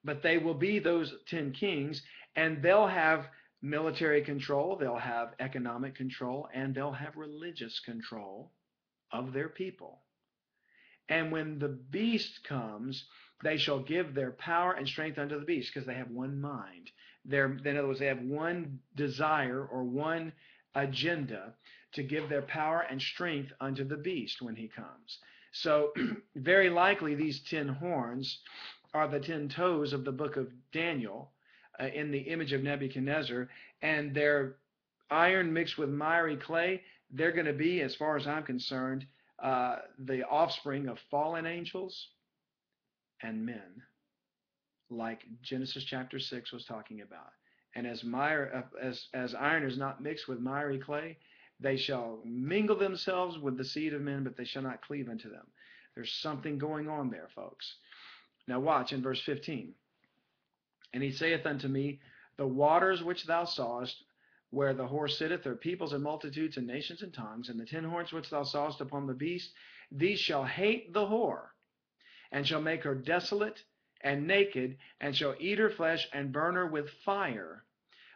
But they will be those 10 kings, and they'll have military control, they'll have economic control, and they'll have religious control of their people. And when the beast comes, they shall give their power and strength unto the beast, because they have one mind. In other words, they have one desire or one agenda to give their power and strength unto the beast when he comes. So very likely these 10 horns are the 10 toes of the book of Daniel in the image of Nebuchadnezzar, and they're iron mixed with miry clay. They're going to be, as far as I'm concerned, the offspring of fallen angels and men, like Genesis chapter 6 was talking about. And as iron is not mixed with miry clay, they shall mingle themselves with the seed of men, but they shall not cleave unto them. There's something going on there, folks. Now watch in verse 15. And he saith unto me, the waters which thou sawest, where the horse sitteth, are peoples and multitudes and nations and tongues, and the 10 horns which thou sawest upon the beast, these shall hate the whore, and shall make her desolate and naked, and shall eat her flesh and burn her with fire.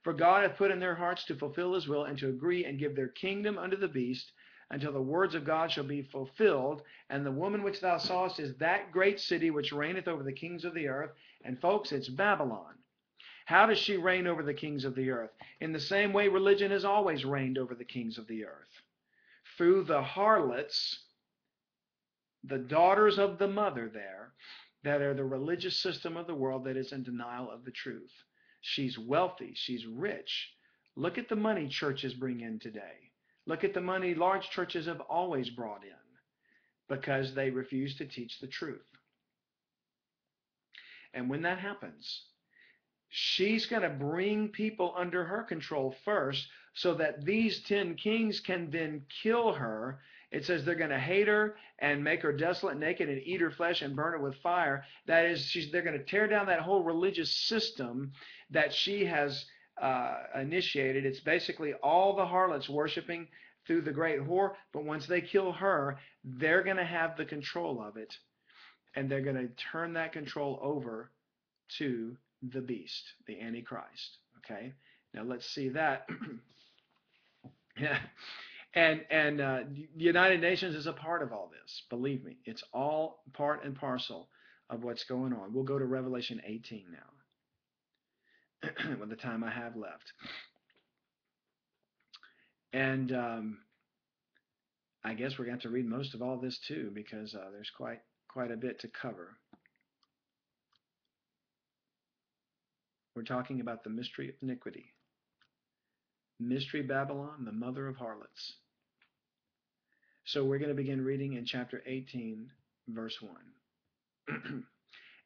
For God hath put in their hearts to fulfill his will, and to agree and give their kingdom unto the beast, until the words of God shall be fulfilled. And the woman which thou sawest is that great city which reigneth over the kings of the earth. And folks, it's Babylon. How does she reign over the kings of the earth? In the same way religion has always reigned over the kings of the earth. Through the harlots, the daughters of the mother there, that are the religious system of the world that is in denial of the truth. She's wealthy. She's rich. Look at the money churches bring in today. Look at the money large churches have always brought in because they refuse to teach the truth. And when that happens, she's going to bring people under her control first so that these 10 kings can then kill her. It says they're going to hate her and make her desolate, naked, and eat her flesh and burn her with fire. That is, they're going to tear down that whole religious system that she has initiated. It's basically all the harlots worshiping through the great whore, but once they kill her, they're going to have the control of it, and they're going to turn that control over to the beast, the Antichrist. Okay, now let's see that. Yeah, and the United Nations is a part of all this. Believe me, it's all part and parcel of what's going on. We'll go to Revelation 18 now, with the time I have left, and I guess we're going to have to read most of all this too, because there's quite a bit to cover. We're talking about the mystery of iniquity. Mystery Babylon, the mother of harlots. So we're going to begin reading in chapter 18, verse 1.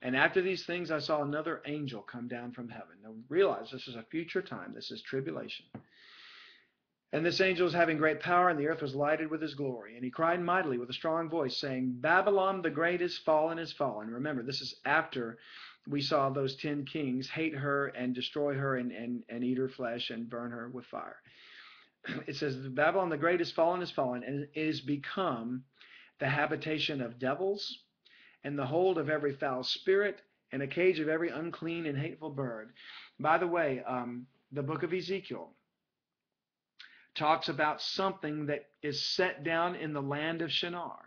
And after these things I saw another angel come down from heaven. Now realize this is a future time. This is tribulation. And this angel was having great power, and the earth was lighted with his glory. And he cried mightily with a strong voice, saying, Babylon the great is fallen, is fallen. Remember, this is after we saw those 10 kings hate her and destroy her and eat her flesh and burn her with fire. It says, Babylon the great is fallen, and is become the habitation of devils, and the hold of every foul spirit, and a cage of every unclean and hateful bird. By the way, the book of Ezekiel talks about something that is set down in the land of Shinar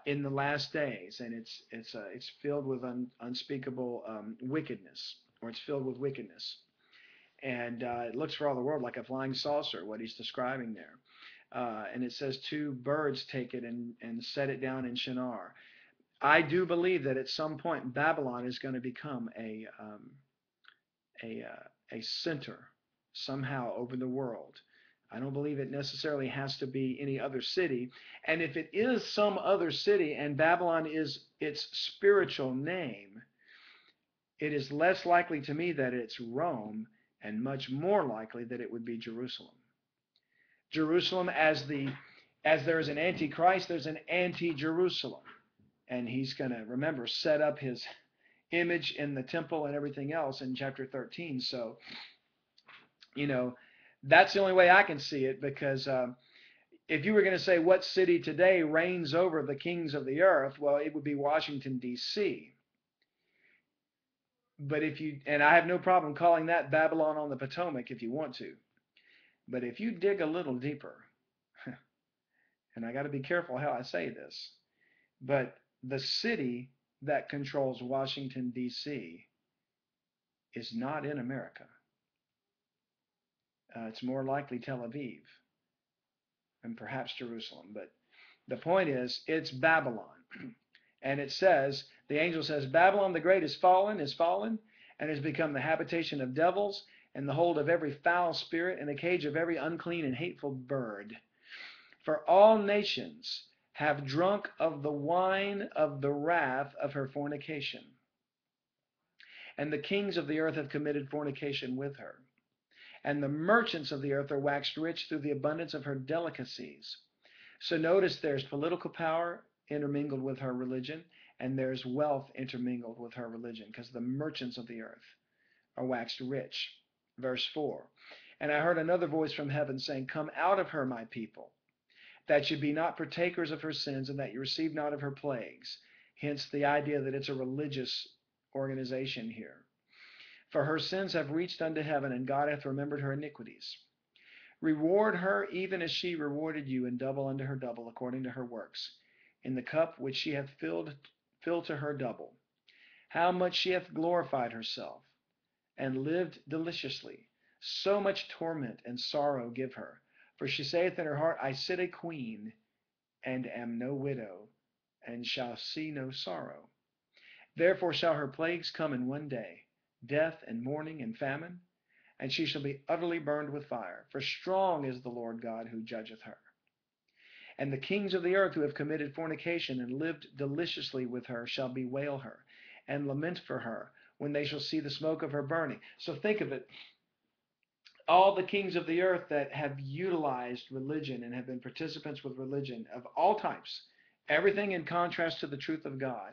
in the last days, and it's filled with unspeakable wickedness, or it's filled with wickedness. And it looks for all the world like a flying saucer, what he's describing there. And it says 2 birds take it and set it down in Shinar. I do believe that at some point Babylon is going to become a center somehow over the world. I don't believe it necessarily has to be any other city. And if it is some other city and Babylon is its spiritual name, it is less likely to me that it's Rome, and much more likely that it would be Jerusalem. Jerusalem, as there is an antichrist, there's an anti-Jerusalem. And he's going to, remember, set up his image in the temple and everything else in chapter 13. So, that's the only way I can see it, because if you were going to say what city today reigns over the kings of the earth, well, it would be Washington, D.C. But if you, and I have no problem calling that Babylon on the Potomac if you want to, but if you dig a little deeper, and I got to be careful how I say this, but the city that controls Washington, D.C. is not in America. It's more likely Tel Aviv and perhaps Jerusalem. But the point is, it's Babylon. And it says, the angel says, Babylon the Great is fallen, and has become the habitation of devils, and the hold of every foul spirit, and the cage of every unclean and hateful bird. For all nations have drunk of the wine of the wrath of her fornication, and the kings of the earth have committed fornication with her. And the merchants of the earth are waxed rich through the abundance of her delicacies. So notice there's political power intermingled with her religion, and there's wealth intermingled with her religion, because the merchants of the earth are waxed rich. Verse 4. And I heard another voice from heaven saying, Come out of her, my people, that you be not partakers of her sins, and that you receive not of her plagues. Hence the idea that it's a religious organization here. For her sins have reached unto heaven, and God hath remembered her iniquities. Reward her even as she rewarded you, and double unto her double, according to her works. In the cup which she hath filled, fill to her double. How much she hath glorified herself, and lived deliciously. So much torment and sorrow give her. For she saith in her heart, I sit a queen, and am no widow, and shall see no sorrow. Therefore shall her plagues come in one day, death and mourning and famine, and she shall be utterly burned with fire. For strong is the Lord God who judgeth her. And the kings of the earth who have committed fornication and lived deliciously with her shall bewail her, and lament for her, when they shall see the smoke of her burning. So think of it. All the kings of the earth that have utilized religion and have been participants with religion of all types, everything in contrast to the truth of God,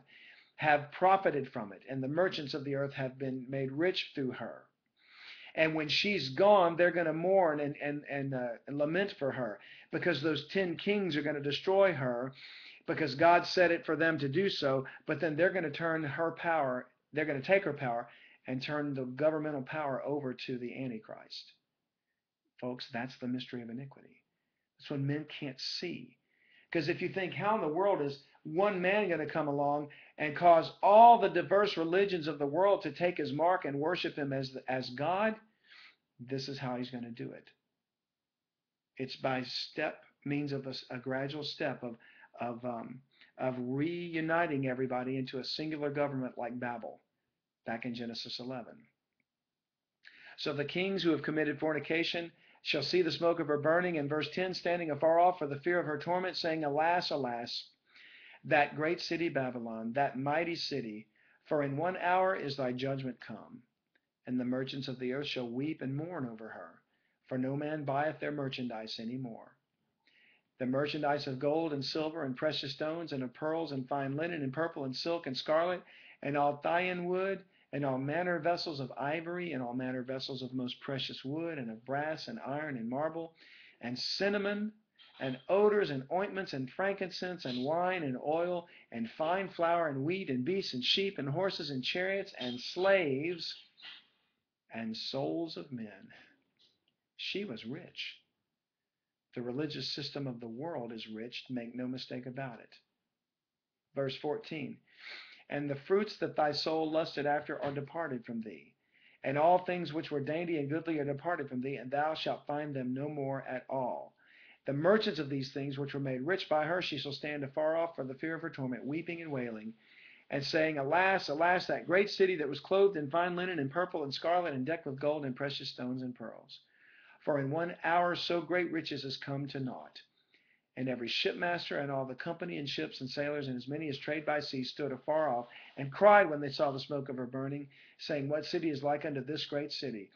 have profited from it, and the merchants of the earth have been made rich through her. And when she's gone, they're going to mourn and lament for her, because those 10 kings are going to destroy her, because God said it for them to do so. But then they're going to turn her power, they're going to take her power and turn the governmental power over to the Antichrist. Folks, that's the mystery of iniquity. That's what men can't see. Because if you think, how in the world is one man going to come along and cause all the diverse religions of the world to take his mark and worship him as God? This is how he's going to do it. It's by means of a gradual step of reuniting everybody into a singular government like Babel, back in Genesis 11. So the kings who have committed fornication shall see the smoke of her burning, in verse 10, standing afar off for the fear of her torment, saying, Alas, alas, that great city Babylon, that mighty city, for in 1 hour is thy judgment come. And the merchants of the earth shall weep and mourn over her, for no man buyeth their merchandise any more. The merchandise of gold and silver and precious stones, and of pearls and fine linen and purple and silk and scarlet, and all Thyine wood, and all manner vessels of ivory, and all manner vessels of most precious wood, and of brass and iron and marble, and cinnamon, and odors and ointments, and frankincense, and wine and oil, and fine flour, and wheat, and beasts, and sheep, and horses, and chariots, and slaves, and souls of men. She was rich. The religious system of the world is rich, make no mistake about it. Verse 14, And the fruits that thy soul lusted after are departed from thee, and all things which were dainty and goodly are departed from thee, and thou shalt find them no more at all. The merchants of these things which were made rich by her, she shall stand afar off for the fear of her torment, weeping and wailing, and saying, Alas, alas, that great city that was clothed in fine linen and purple and scarlet, and decked with gold and precious stones and pearls. For in 1 hour so great riches is come to naught. And every shipmaster and all the company and ships and sailors, and as many as trade by sea, stood afar off, and cried when they saw the smoke of her burning, saying, What city is like unto this great city?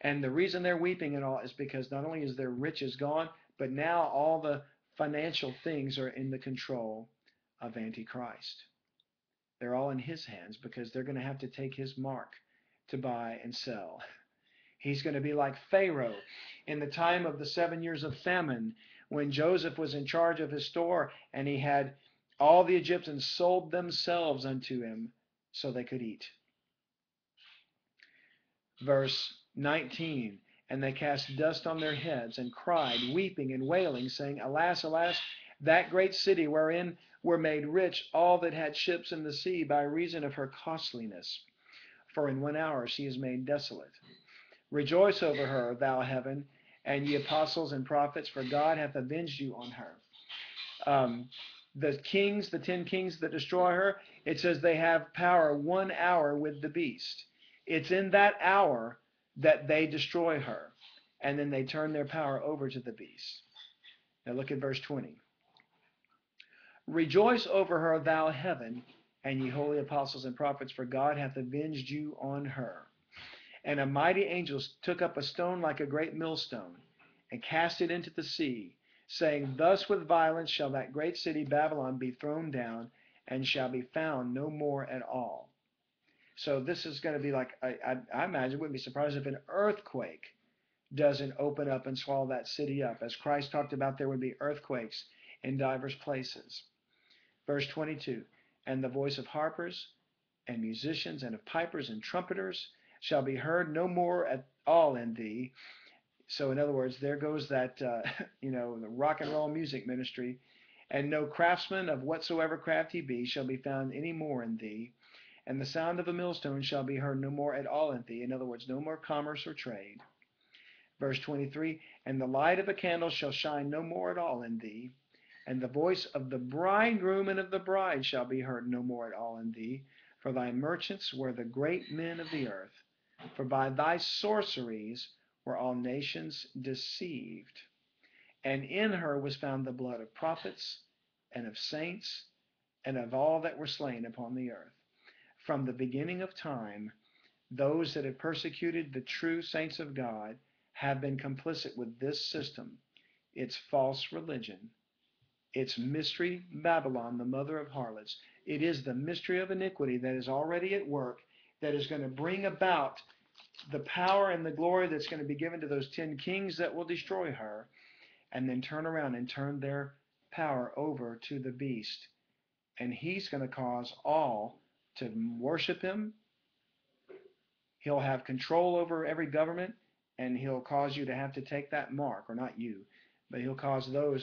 And the reason they're weeping and all is because not only is their riches gone, but now all the financial things are in the control of Antichrist. They're all in his hands, because they're going to have to take his mark to buy and sell. He's going to be like Pharaoh in the time of the 7 years of famine, when Joseph was in charge of his store, and he had all the Egyptians sold themselves unto him, so they could eat. Verse 19, and they cast dust on their heads and cried, weeping and wailing, saying, Alas, alas, that great city wherein were made rich all that had ships in the sea by reason of her costliness. For in 1 hour she is made desolate. Rejoice over her, thou heaven, and ye apostles and prophets, for God hath avenged you on her. The 10 kings that destroy her, it says they have power 1 hour with the beast. It's in that hour that they destroy her, and then they turn their power over to the beast. Now look at verse 20. Rejoice over her, thou heaven, and ye holy apostles and prophets, for God hath avenged you on her. And a mighty angel took up a stone like a great millstone, and cast it into the sea, saying, Thus with violence shall that great city Babylon be thrown down, and shall be found no more at all. So this is going to be like, I imagine, wouldn't be surprised if an earthquake doesn't open up and swallow that city up. As Christ talked about, there would be earthquakes in divers places. Verse 22, and the voice of harpers and musicians and of pipers and trumpeters shall be heard no more at all in thee. So in other words, there goes that, the rock and roll music ministry. And no craftsman of whatsoever craft he be shall be found any more in thee. And the sound of a millstone shall be heard no more at all in thee. In other words, no more commerce or trade. Verse 23, and the light of a candle shall shine no more at all in thee. And the voice of the bridegroom and of the bride shall be heard no more at all in thee. For thy merchants were the great men of the earth. For by thy sorceries were all nations deceived. And in her was found the blood of prophets and of saints and of all that were slain upon the earth. From the beginning of time, those that have persecuted the true saints of God have been complicit with this system. It's false religion. It's mystery Babylon, the mother of harlots. It is the mystery of iniquity that is already at work, that is going to bring about the power and the glory that's going to be given to those 10 kings that will destroy her, and then turn around and turn their power over to the beast. And he's going to cause all to worship him. He'll have control over every government, and he'll cause you to have to take that mark, or not you, but he'll cause those